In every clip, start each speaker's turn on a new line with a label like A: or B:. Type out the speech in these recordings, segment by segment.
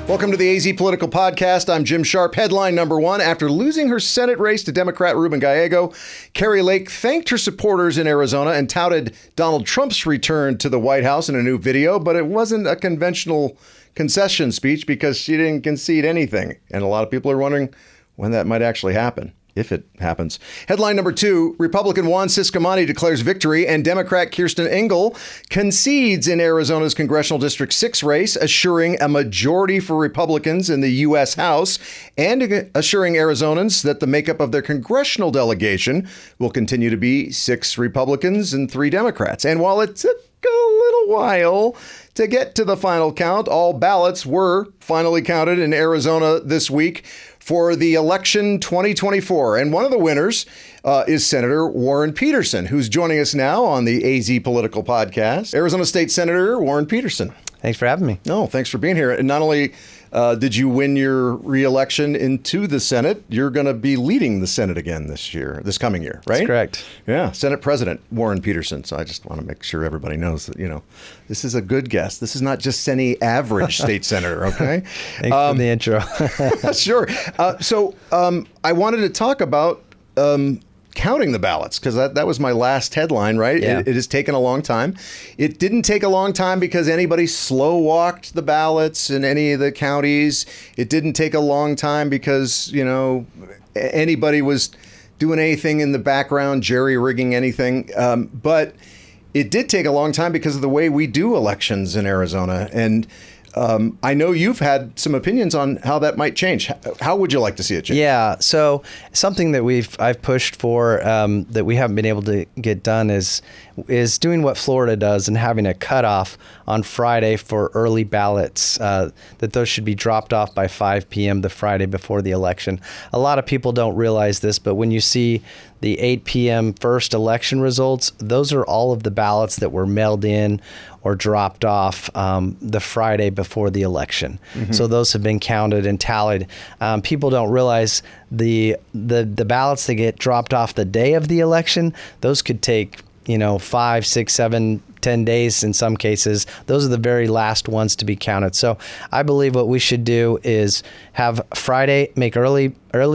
A: Welcome to the AZ Political Podcast. I'm Jim Sharpe. Headline number one. After losing her Senate race to Democrat Ruben Gallego, Kari Lake thanked her supporters in Arizona and touted Donald Trump's return to the White House in a new video, but it wasn't a conventional concession speech because she didn't concede anything. And a lot of people are wondering when that might actually happen. If it happens. Headline number two, Republican Juan Ciscomani declares victory and Democrat Kirsten Engel concedes in Arizona's Congressional District 6 race, assuring a majority for Republicans in the U.S. House and assuring Arizonans that the makeup of their congressional delegation will continue to be 6 Republicans and 3 Democrats. And while it took a little while to get to the final count, all ballots were finally counted in Arizona this week for the election 2024. And one of the winners is Senator Warren Petersen, who's joining us now on the AZ Political Podcast. Arizona State Senator Warren Petersen.
B: Thanks for having me.
A: No, thanks for being here. And not only did you win your re-election into the Senate, you're going to be leading the Senate again this coming year, right?
B: That's correct.
A: Yeah, Senate President Warren Petersen. So I just want to make sure everybody knows that, this is a good guest. This is not just any average state senator, okay?
B: Thanks for the intro.
A: Sure. So I wanted to talk about counting the ballots, because that was my last headline, right?
B: Yeah.
A: It has taken a long time. It didn't take a long time because anybody slow walked the ballots in any of the counties. It didn't take a long time because, anybody was doing anything in the background, jerry-rigging anything. But it did take a long time because of the way we do elections in Arizona. And I know you've had some opinions on how that might change. How would you like to see it change?
B: Yeah, so something that I've pushed for that we haven't been able to get done is doing what Florida does and having a cutoff on Friday for early ballots, that those should be dropped off by 5 p.m. the Friday before the election. A lot of people don't realize this, but when you see the 8 p.m. first election results, those are all of the ballots that were mailed in or dropped off the Friday before the election. Mm-hmm. So those have been counted and tallied. People don't realize the ballots that get dropped off the day of the election, those could take 5, 6, 7, 10 days in some cases. Those are the very last ones to be counted. So I believe what we should do is have Friday, make early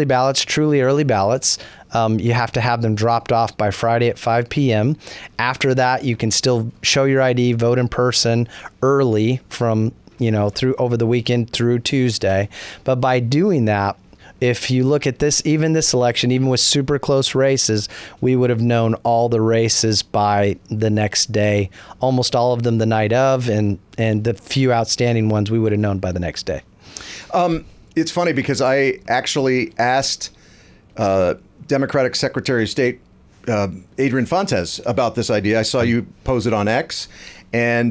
B: ballots, truly early ballots. You have to have them dropped off by Friday at 5 p.m. After that, you can still show your ID, vote in person early from, through over the weekend through Tuesday. But by doing that, if you look at this election, even with super close races, we would have known all the races by the next day, almost all of them the night of, and the few outstanding ones we would have known by the next day.
A: It's funny because I actually asked Democratic Secretary of State Adrian Fontes about this idea. I saw you pose it on X. And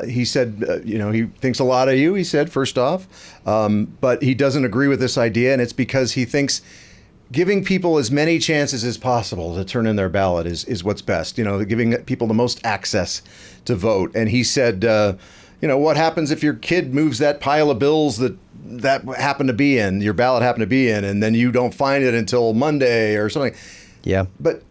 A: he said, he thinks a lot of you, he said, first off, but he doesn't agree with this idea. And it's because he thinks giving people as many chances as possible to turn in their ballot is what's best, giving people the most access to vote. And he said, what happens if your kid moves that pile of bills that happened to be in, your ballot happened to be in, and then you don't find it until Monday or something? Yeah. But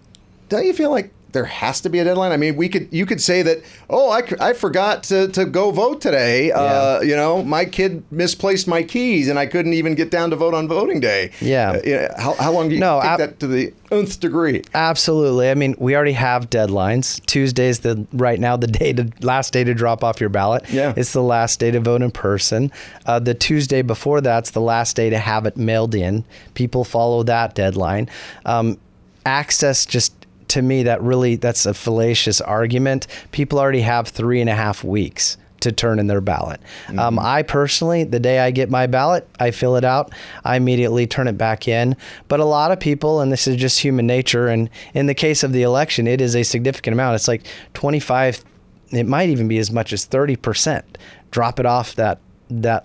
A: don't you feel like there has to be a deadline? I mean, you could say that, I forgot to go vote today. Yeah. My kid misplaced my keys and I couldn't even get down to vote on voting day.
B: Yeah.
A: How long do you take that to the nth degree? Absolutely.
B: I mean, we already have deadlines. Tuesday's right now the last day to drop off your ballot.
A: Yeah.
B: It's the last day to vote in person. The Tuesday before that's the last day to have it mailed in. People follow that deadline. Access just, to me, that's a fallacious argument. People already have 3.5 weeks to turn in their ballot. Mm-hmm. I personally, the day I get my ballot, I fill it out, I immediately turn it back in. But a lot of people, and this is just human nature, and in the case of the election, it is a significant amount. It's like 25, it might even be as much as 30%. Drop it off that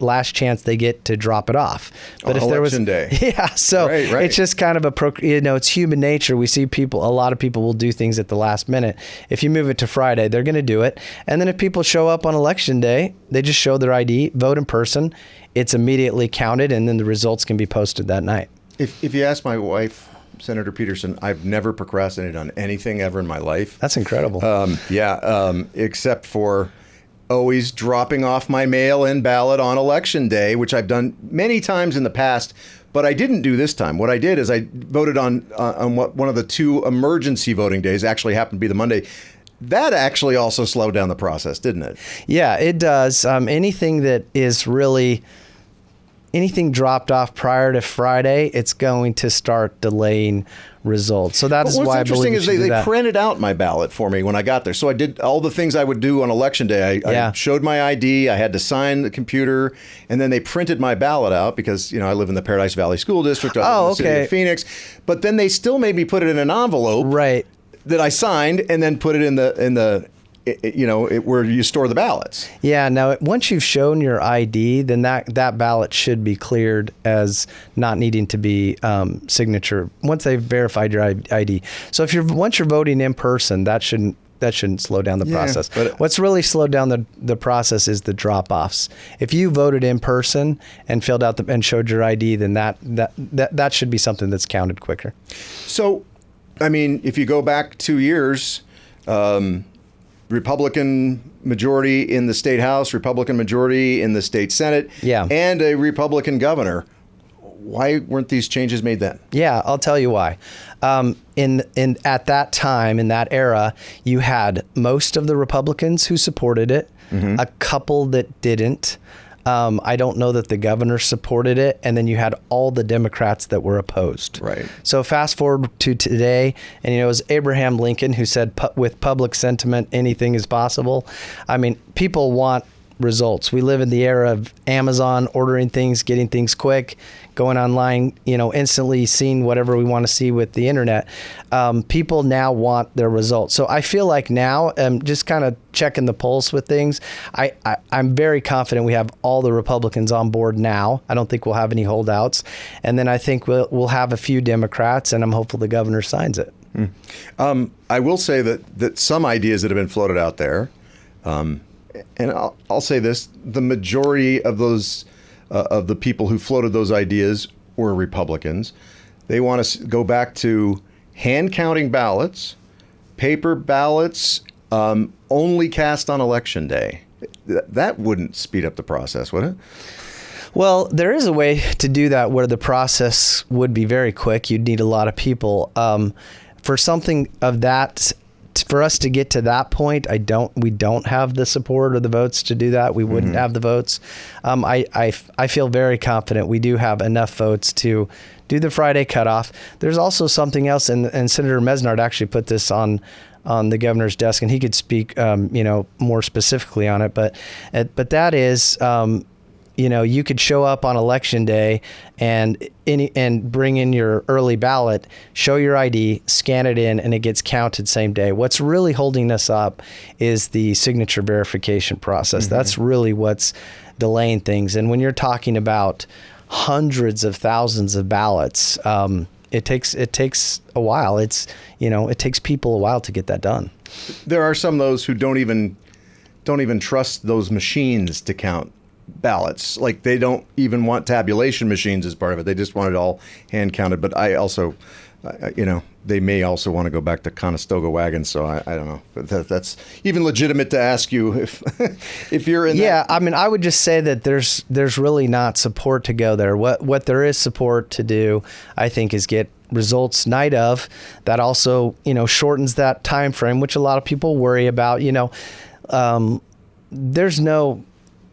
B: last chance they get to drop it off.
A: But if there was day.
B: Yeah. So
A: right.
B: It's just kind of it's human nature. We see a lot of people will do things at the last minute. If you move it to Friday, they're going to do it. And then if people show up on election day, they just show their ID, vote in person. It's immediately counted, and then the results can be posted that night.
A: If you ask my wife, Senator Petersen, I've never procrastinated on anything ever in my life.
B: That's incredible.
A: Except for always dropping off my mail-in ballot on election day, which I've done many times in the past, but I didn't do this time. What I did is I voted on one of the 2 emergency voting days, actually happened to be the Monday. That actually also slowed down the process, didn't it?
B: Yeah, it does. Anything dropped off prior to Friday, it's going to start delaying results. So that is why I believe
A: what's interesting is they printed out my ballot for me when I got there. So I did all the things I would do on election day. I showed my ID, I had to sign the computer, and then they printed my ballot out because, I live in the Paradise Valley School District in the city of Phoenix. But then they still made me put it in an envelope that I signed and then put it in the where you store the ballots. Yeah.
B: Now, once you've shown your ID, then that ballot should be cleared as not needing to be signature once they've verified your ID. So once you're voting in person, that shouldn't slow down the process. But what's really slowed down the process is the drop-offs. If you voted in person and filled out and showed your ID, then that should be something that's counted quicker.
A: So, I mean, if you go back 2 years, Republican majority in the state House, Republican majority in the state Senate, and a Republican governor. Why weren't these changes made then?
B: Yeah, I'll tell you why. At that time, in that era, you had most of the Republicans who supported it, a couple that didn't. I don't know that the governor supported it, and then you had all the Democrats that were opposed.
A: Right.
B: So fast forward to today, and it was Abraham Lincoln who said, with public sentiment, anything is possible. I mean, people want results. We live in the era of Amazon, ordering things, getting things quick, going online, instantly seeing whatever we want to see with the internet. People now want their results. So I feel like now, just kind of checking the pulse with things, I'm very confident we have all the Republicans on board now. I don't think we'll have any holdouts. And then I think we'll have a few Democrats, and I'm hopeful the governor signs it.
A: I will say that some ideas that have been floated out there, and I'll say this, the majority of those of the people who floated those ideas were Republicans. They want to go back to hand counting ballots, paper ballots, only cast on election day. That wouldn't speed up the process, would it?
B: Well, there is a way to do that where the process would be very quick. You'd need a lot of people. For something of that, for us to get to that point, we don't have the support or the votes to do that. We wouldn't have the votes. I feel very confident we do have enough votes to do the Friday cutoff. There's also something else, and Senator Mesnard actually put this on the governor's desk, and he could speak, more specifically on it. But that is, you could show up on election day and bring in your early ballot, show your ID, scan it in, and it gets counted same day. What's really holding us up is the signature verification process. That's really what's delaying things. And when you're talking about hundreds of thousands of ballots, it takes a while. It takes people a while to get that done.
A: There are some of those who don't even trust those machines to count ballots. Like, they don't even want tabulation machines as part of it. They just want it all hand counted. But I also, they may also want to go back to Conestoga wagons. So I don't know. But that's even legitimate to ask you if you're in.
B: Yeah, I mean, I would just say that there's really not support to go there. What there is support to do, I think, is get results night of. That also, shortens that time frame, which a lot of people worry about.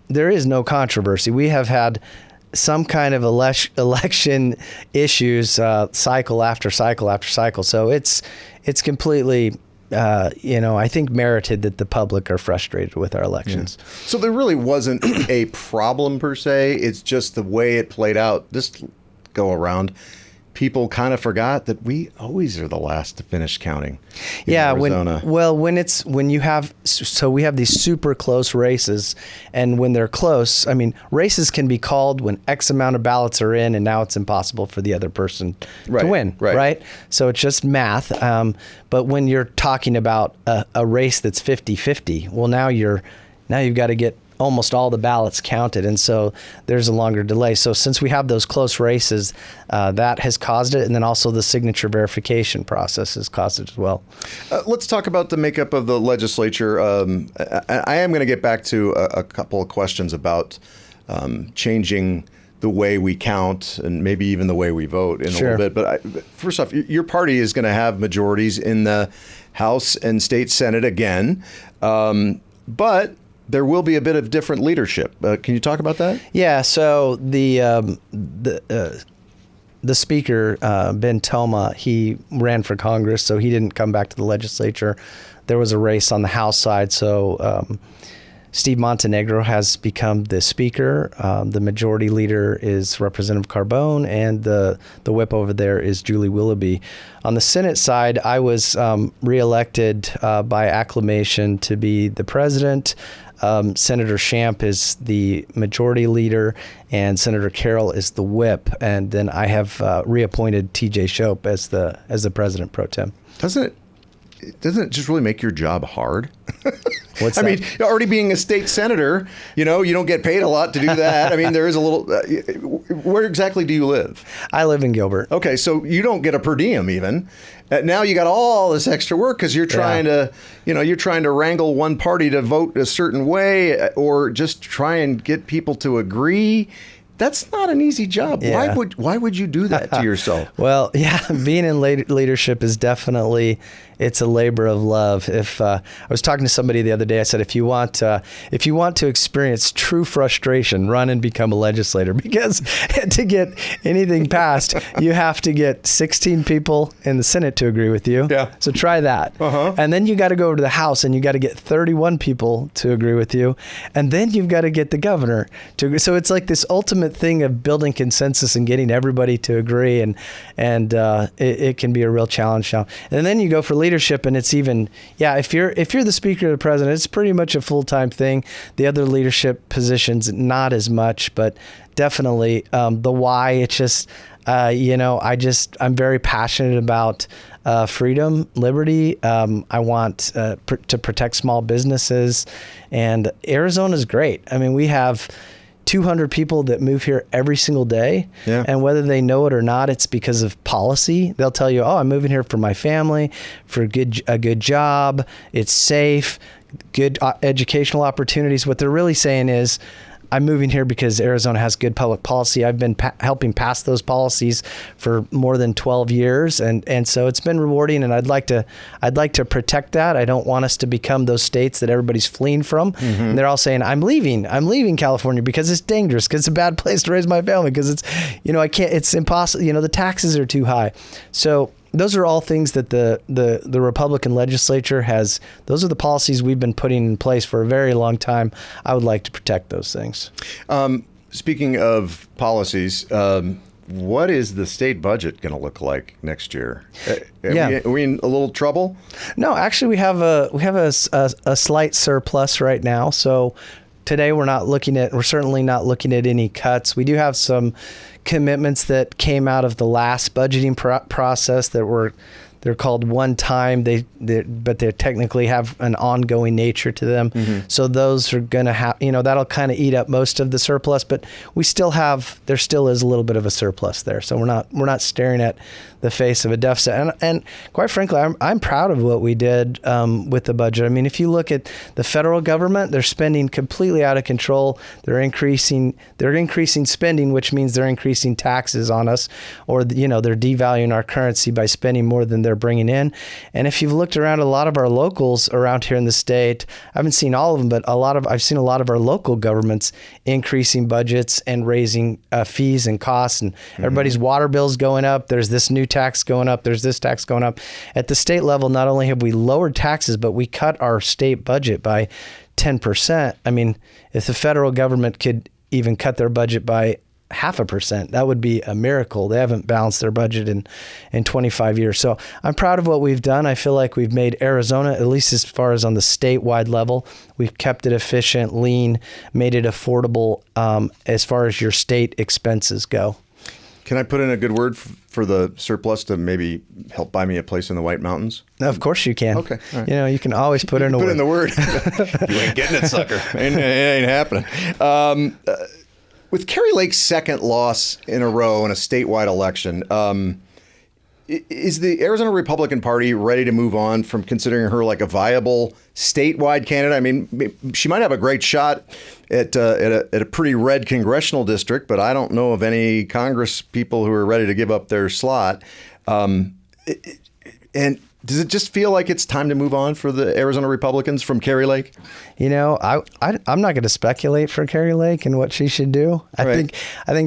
B: There is no controversy. We have had some kind of election issues cycle after cycle after cycle. So it's completely, I think merited that the public are frustrated with our elections.
A: Yeah. So there really wasn't a problem per se. It's just the way it played out this go around. People kind of forgot that we always are the last to finish counting.
B: Yeah, we have these super close races, and when they're close, I mean, races can be called when X amount of ballots are in, and now it's impossible for the other person to win, right? So it's just math. But when you're talking about a race that's 50-50, well, now you've got to get almost all the ballots counted, and so there's a longer delay. So since we have those close races, that has caused it, and then also the signature verification process has caused it as well.
A: Let's talk about the makeup of the legislature. I am going to get back to a couple of questions about changing the way we count and maybe even the way we vote in a little bit. But first off, your party is going to have majorities in the House and state Senate again, but there will be a bit of different leadership. Can you talk about that?
B: Yeah. So the speaker, Ben Toma, he ran for Congress, so he didn't come back to the legislature. There was a race on the House side, so Steve Montenegro has become the speaker. The majority leader is Representative Carbone, and the whip over there is Julie Willoughby. On the Senate side, I was reelected by acclamation to be the president. Senator Sharpe is the majority leader, and Senator Carroll is the whip. And then I have reappointed T.J. Shope as the president pro tem.
A: Doesn't it just really make your job hard?
B: What's
A: I
B: that?
A: mean, already being a state senator, you don't get paid a lot to do that. I mean, there is a little. Where exactly do you live?
B: I live in Gilbert.
A: Okay, so you don't get a per diem even. Now you got all this extra work because you're trying to wrangle one party to vote a certain way, or just try and get people to agree. That's not an easy job.
B: Yeah.
A: Why would you do that to yourself?
B: Well, yeah, being in leadership is definitely, it's a labor of love. If I was talking to somebody the other day, I said, if you want to experience true frustration, run and become a legislator, because to get anything passed, you have to get 16 people in the Senate to agree with you.
A: Yeah.
B: So try that. And then you got to go over to the House and you got to get 31 people to agree with you. And then you've got to get the governor to agree. So it's like this ultimate thing of building consensus and getting everybody to agree. And it can be a real challenge now. And then you go for leadership, and it's even, if you're the speaker or the president, it's pretty much a full-time thing. The other leadership positions, not as much, but definitely the why. It's just, I'm very passionate about freedom, liberty. I want to protect small businesses, and Arizona's great. I mean, we have 200 people that move here every single day. Yeah. And whether they know it or not, it's because of policy. They'll tell you, I'm moving here for my family, for a good job, it's safe, good educational opportunities. What they're really saying is, I'm moving here because Arizona has good public policy. I've been helping pass those policies for more than 12 years, and so it's been rewarding. And I'd like to protect that. I don't want us to become those states that everybody's fleeing from. Mm-hmm. And they're all saying, I'm leaving California because it's dangerous, because it's a bad place to raise my family, because it's, I can't. It's impossible. The taxes are too high. So those are all things that the Republican legislature has. Those are the policies we've been putting in place for a very long time. I would like to protect those things.
A: Speaking of policies, what is the state budget going to look like next year? Are we in a little trouble?
B: No, actually, we have a slight surplus right now. So today we're certainly not looking at any cuts. We do have some commitments that came out of the last budgeting process that they're called one time, but they technically have an ongoing nature to them. Mm-hmm. So those are going to have, that'll kind of eat up most of the surplus, but there still is a little bit of a surplus there. So we're not staring at the face of a deficit. And quite frankly, I'm proud of what we did with the budget. I mean, if you look at the federal government, they're spending completely out of control. They're increasing spending, which means they're increasing taxes on us, or they're devaluing our currency by spending more than they're bringing in. And if you've looked around a lot of our locals around here in the state, I haven't seen all of them, but I've seen a lot of our local governments increasing budgets and raising fees and costs, and everybody's water bills going up. There's this new tax going up. There's this tax going up. At the state level, not only have we lowered taxes, but we cut our state budget by 10%. I mean, if the federal government could even cut their budget by 0.5%, that would be a miracle. They haven't balanced their budget in 25 years. So I'm proud of what we've done. I feel like we've made Arizona, at least as far as on the statewide level, we've kept it efficient, lean, made it affordable as far as your state expenses go.
A: Can I put in a good word for the surplus to maybe help buy me a place in the White Mountains?
B: Of course you can.
A: Okay. All right.
B: You can always put in a word.
A: Put in the word. You ain't getting it, sucker. It ain't happening. With Kari Lake's second loss in a row in a statewide election, is the Arizona Republican Party ready to move on from considering her like a viable statewide candidate? I mean, she might have a great shot at a pretty red congressional district, but I don't know of any Congress people who are ready to give up their slot. And does it just feel like it's time to move on for the Arizona Republicans from Kari Lake?
B: I'm not going to speculate for Kari Lake and what she should do. I think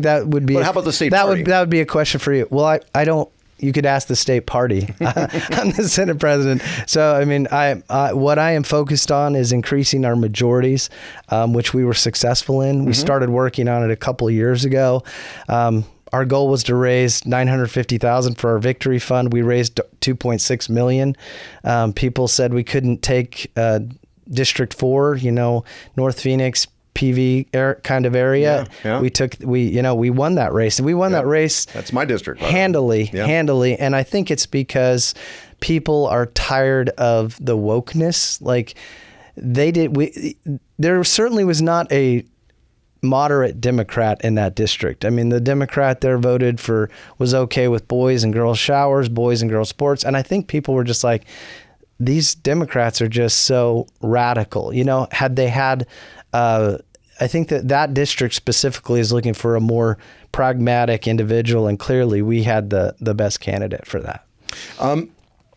B: that would be.
A: But how about the state party?
B: That would be a question for you. Well, I don't. You could ask the state party. I'm the Senate president. So, I mean, what I am focused on is increasing our majorities, which we were successful in. We started working on it a couple of years ago. Our goal was to raise $950,000 for our victory fund. We raised $2.6 million. People said we couldn't take District 4, North Phoenix, PV kind of area.
A: Yeah.
B: We won that race, and we won that race.
A: That's my district.
B: Handily. And I think it's because people are tired of the wokeness. Like there certainly was not a moderate Democrat in that district. I mean, the Democrat there was okay with boys and girls showers, boys and girls sports. And I think people were just like, these Democrats are just so radical. Had they had, I think that district specifically is looking for a more pragmatic individual, and clearly we had the best candidate for that.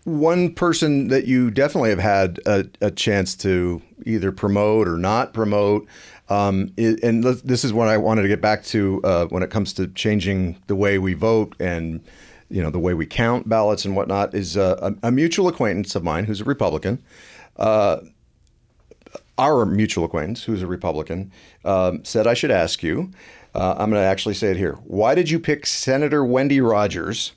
A: One person that you definitely have had a chance to either promote or not promote, and this is what I wanted to get back to when it comes to changing the way we vote and the way we count ballots and whatnot, is a mutual acquaintance of mine who's a Republican. Our mutual acquaintance, who's a Republican, said I should ask you, I'm going to actually say it here. Why did you pick Senator Wendy Rogers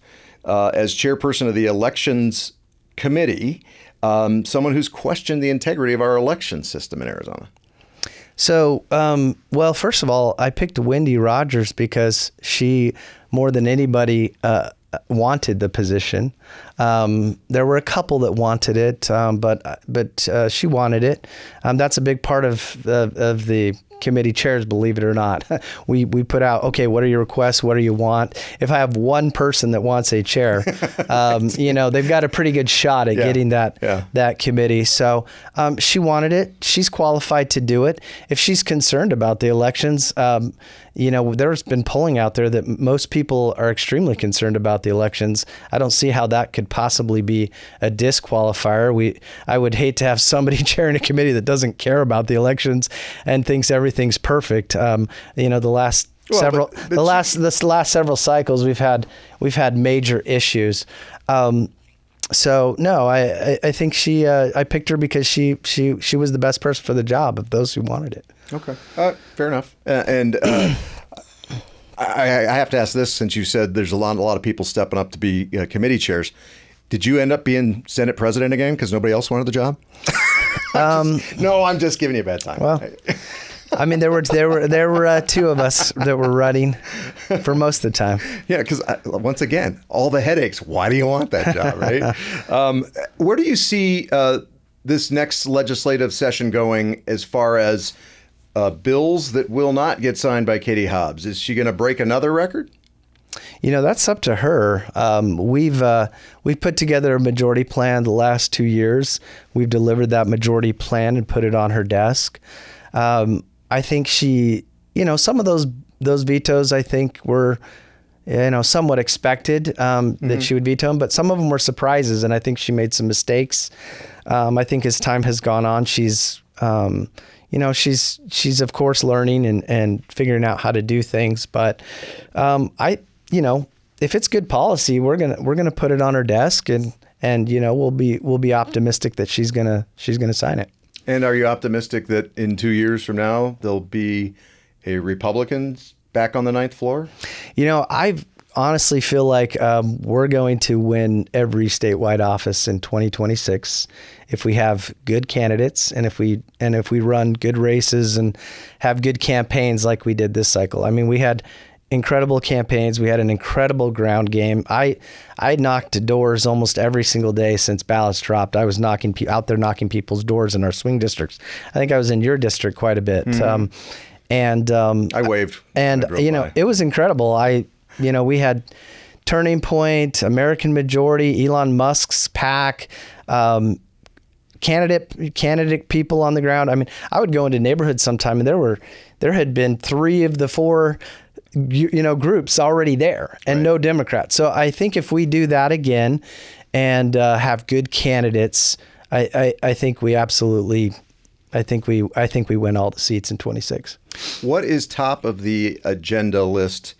A: as chairperson of the Elections Committee, someone who's questioned the integrity of our election system in Arizona?
B: So, well, first of all, I picked Wendy Rogers because she, more than anybody, wanted the position. There were a couple that wanted it, but she wanted it. That's a big part of the committee chairs, believe it or not. We put out, okay, what are your requests? What do you want? If I have one person that wants a chair, they've got a pretty good shot at getting that committee. So she wanted it. She's qualified to do it. If she's concerned about the elections, there's been polling out there that most people are extremely concerned about the elections. I don't see how that could possibly be a disqualifier. I would hate to have somebody chairing a committee that doesn't care about the elections and thinks everything's perfect. The last several cycles we've had major issues. So no, I think I picked her because she was the best person for the job of those who wanted it.
A: Okay, fair enough. And I have to ask this, since you said there's a lot of people stepping up to be committee chairs. Did you end up being Senate president again because nobody else wanted the job? No, I'm just giving you a bad time.
B: Well, I mean, there were two of us that were running for most of the time.
A: Yeah, because once again, all the headaches. Why do you want that job, right? Where do you see this next legislative session going as far as bills that will not get signed by Katie Hobbs? Is she going to break another record?
B: That's up to her. We've put together a majority plan the last 2 years. We've delivered that majority plan and put it on her desk. I think she, some of those vetoes, I think were, somewhat expected that she would veto them, but some of them were surprises, and I think she made some mistakes. I think as time has gone on, she's of course learning and figuring out how to do things. But if it's good policy, we're gonna put it on her desk, and we'll be optimistic that she's gonna sign it.
A: And are you optimistic that in 2 years from now there'll be a Republican back on the ninth floor?
B: I honestly feel like we're going to win every statewide office in 2026 if we have good candidates and if we run good races and have good campaigns like we did this cycle. I mean, we had incredible campaigns. We had an incredible ground game. I knocked doors almost every single day since ballots dropped. I was out there knocking people's doors in our swing districts. I think I was in your district quite a bit.
A: I waved.
B: And, it was incredible. We had Turning Point, American Majority, Elon Musk's PAC, candidate people on the ground. I mean, I would go into neighborhoods sometime, and there had been 3 of the 4 groups already there, and no Democrats. So I think if we do that again and have good candidates, I think we absolutely, I think we win all the seats in 26.
A: What is top of the agenda list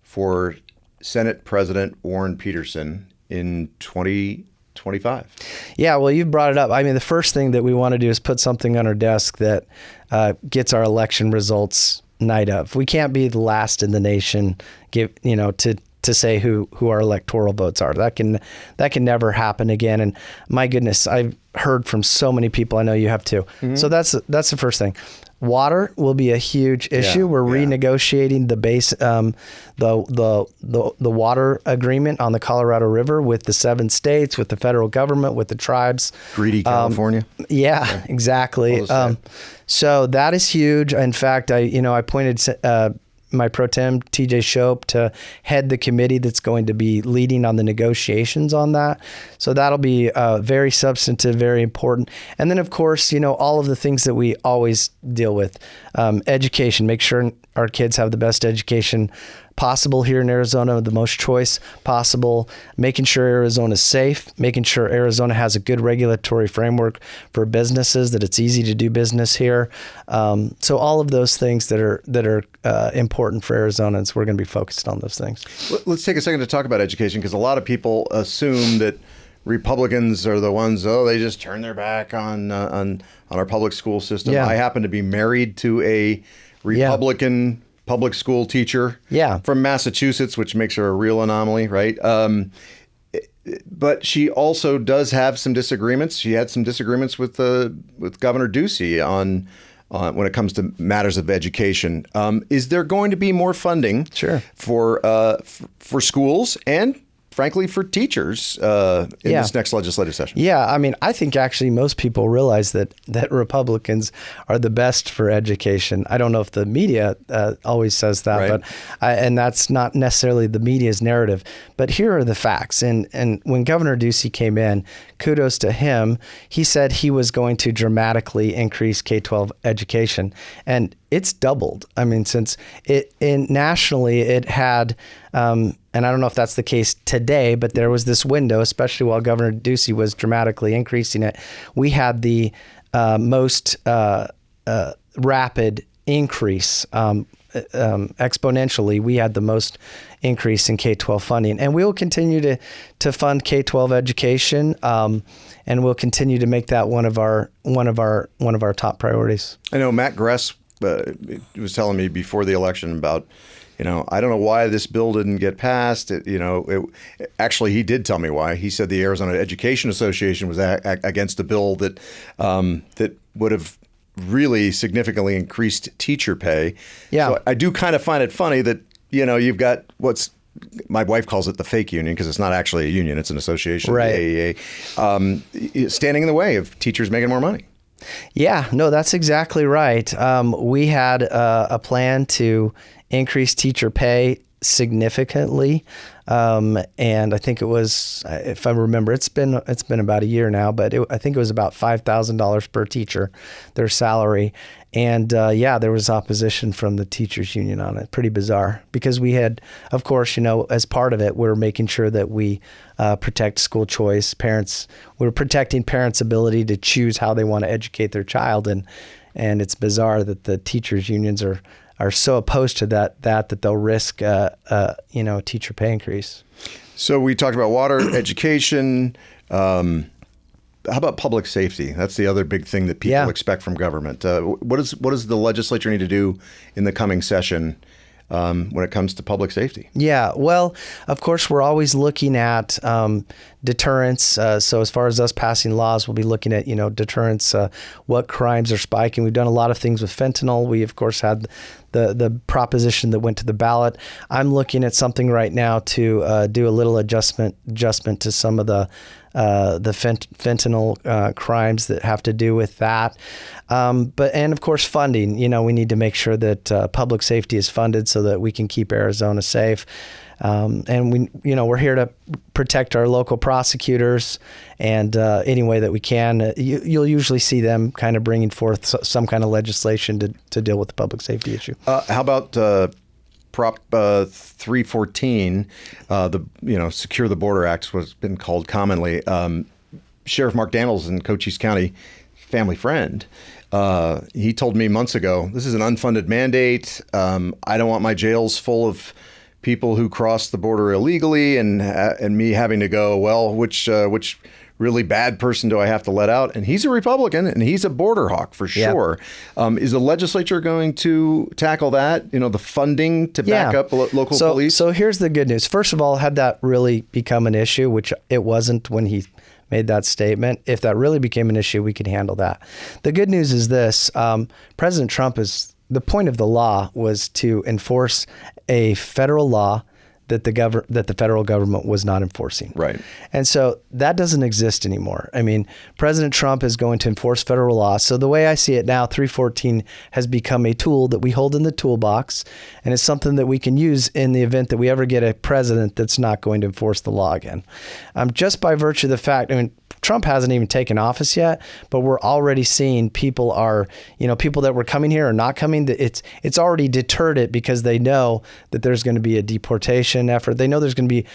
A: for Senate President Warren Petersen in 2025?
B: Yeah, well, you've brought it up. I mean, the first thing that we want to do is put something on our desk that gets our election results night of. We can't be the last in the nation, to say who our electoral votes are. That can never happen again. And my goodness, I've heard from so many people. I know you have too. Mm-hmm. So that's the first thing. Water will be a huge issue. We're renegotiating the base, the water agreement on the Colorado River with the 7 states, with the federal government, with the tribes.
A: Greedy California.
B: Yeah, exactly. So that is huge. In fact, I appointed my pro tem, TJ Sharpe, to head the committee that's going to be leading on the negotiations on that. So that'll be very substantive, very important. And then, of course, all of the things that we always deal with. Education, make sure our kids have the best education possible here in Arizona, the most choice possible, making sure Arizona's safe, making sure Arizona has a good regulatory framework for businesses, that it's easy to do business here. So all of those things that are important for Arizonans, we're going to be focused on those things.
A: Let's take a second to talk about education, because a lot of people assume that Republicans are the ones, they just turn their back on our public school system.
B: Yeah.
A: I happen to be married to a Republican public school teacher from Massachusetts, which makes her a real anomaly, right? But she also does have some disagreements. She had some disagreements with Governor Ducey on when it comes to matters of education. Is there going to be more funding for schools and, frankly, for teachers in this next legislative session? Yeah,
B: I mean, I think actually most people realize that Republicans are the best for education. I don't know if the media always says that, but and that's not necessarily the media's narrative. But here are the facts. And when Governor Ducey came in, kudos to him. He said he was going to dramatically increase K-12 education, and it's doubled. I mean, since nationally it had. And I don't know if that's the case today, but there was this window, especially while Governor Ducey was dramatically increasing it. We had the most rapid increase, exponentially. We had the most increase in K-12 funding, and we will continue to fund K-12 education, and we'll continue to make that one of our top priorities.
A: I know Matt Gress was telling me before the election about. I don't know why this bill didn't get passed. Actually, he did tell me why. He said the Arizona Education Association was against a bill that would have really significantly increased teacher pay. Yeah. So I do kind of find it funny that, you've got what's my wife calls it the fake union, because it's not actually a union. It's an association, the AEA, standing in the way of teachers making more money.
B: Yeah, no, that's exactly right. We had a plan to increase teacher pay significantly, and I think it was, if I remember, it's been about a year now, but I think it was about $5,000 per teacher, their salary, and there was opposition from the teachers union on it. Pretty bizarre, because we had, of course, as part of it, we're making sure that we protect school choice. We're protecting parents' ability to choose how they want to educate their child, and it's bizarre that the teachers unions are so opposed to that they'll risk teacher pay increase.
A: So we talked about water, education. How about public safety? That's the other big thing that people expect from government. What does the legislature need to do in the coming session when it comes to public safety.
B: Yeah, well, of course, we're always looking at deterrence. So as far as us passing laws, we'll be looking at, deterrence, what crimes are spiking. We've done a lot of things with fentanyl. We, of course, had the proposition that went to the ballot. I'm looking at something right now to do a little adjustment to some of the fentanyl crimes that have to do with that. And of course, funding. We need to make sure that public safety is funded so that we can keep Arizona safe. And we're here to protect our local prosecutors, and any way that we can. You'll usually see them kind of bringing forth some kind of legislation to deal with the public safety issue.
A: How about Prop 314, the Secure the Border Act, what's been called commonly. Sheriff Mark Daniels in Cochise County, family friend. He told me months ago, this is an unfunded mandate. I don't want my jails full of people who cross the border illegally, and me having to go, well, which really bad person do I have to let out? And he's a Republican, and he's a border hawk for sure. Yep. Is the legislature going to tackle that? The funding to back up local police?
B: So here's the good news. First of all, had that really become an issue, which it wasn't when he made that statement, if that really became an issue, we could handle that. The good news is this: President Trump the point of the law was to enforce a federal law that the federal government was not enforcing.
A: Right.
B: And so that doesn't exist anymore. I mean, President Trump is going to enforce federal law. So the way I see it now, 314 has become a tool that we hold in the toolbox, and it's something that we can use in the event that we ever get a president that's not going to enforce the law again. Just by virtue of the fact, Trump hasn't even taken office yet, but we're already seeing people that were coming here or not coming. It's already deterred it because they know that there's going to be a deportation effort. They know there's going to be,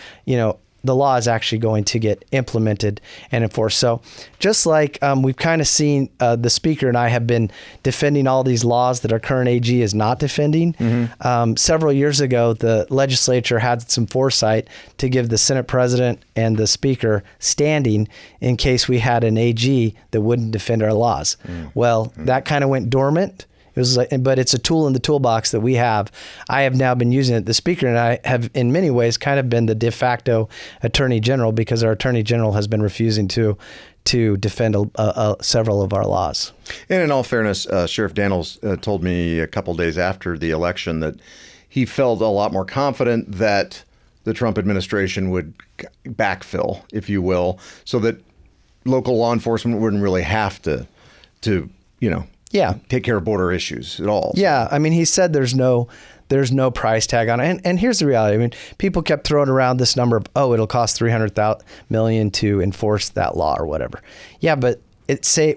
B: the law is actually going to get implemented and enforced. So just like we've kind of seen, the speaker and I have been defending all these laws that our current AG is not defending. Mm-hmm. Several years ago, the legislature had some foresight to give the Senate president and the speaker standing in case we had an AG that wouldn't defend our laws. Well, that kind of went dormant. But it's a tool in the toolbox that we have. I have now been using it. The speaker and I have, in many ways, kind of been the de facto attorney general because our attorney general has been refusing to defend several of our laws.
A: And in all fairness, Sheriff Daniels told me a couple days after the election that he felt a lot more confident that the Trump administration would backfill, if you will, so that local law enforcement wouldn't really have to take care of border issues at all.
B: Yeah, he said there's no price tag on it. And here's the reality. People kept throwing around this number of, it'll cost $300 million to enforce that law or whatever. Yeah, but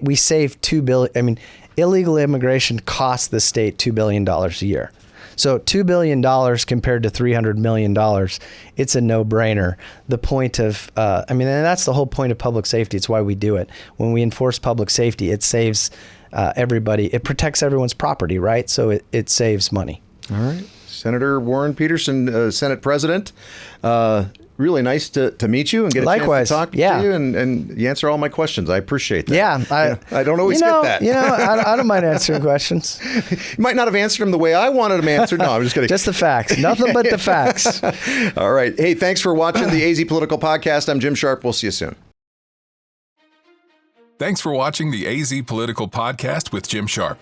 B: we save $2 billion. Illegal immigration costs the state $2 billion a year. So $2 billion compared to $300 million, it's a no-brainer. The point of, and that's the whole point of public safety. It's why we do it. When we enforce public safety, it saves everybody. It protects everyone's property, right? So it saves money.
A: All right. Senator Warren Petersen, Senate President. Really nice to meet you and get a chance to talk to you and you answer all my questions. I appreciate that.
B: Yeah.
A: I don't always get that.
B: I don't mind answering questions.
A: You might not have answered them the way I wanted them answered. No, I'm just kidding.
B: Just the facts. Nothing but the facts.
A: All right. Hey, thanks for watching the AZ Political Podcast. I'm Jim Sharpe. We'll see you soon.
C: Thanks for watching the AZ Political Podcast with Jim Sharpe.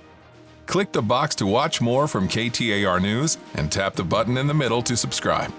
C: Click the box to watch more from KTAR News and tap the button in the middle to subscribe.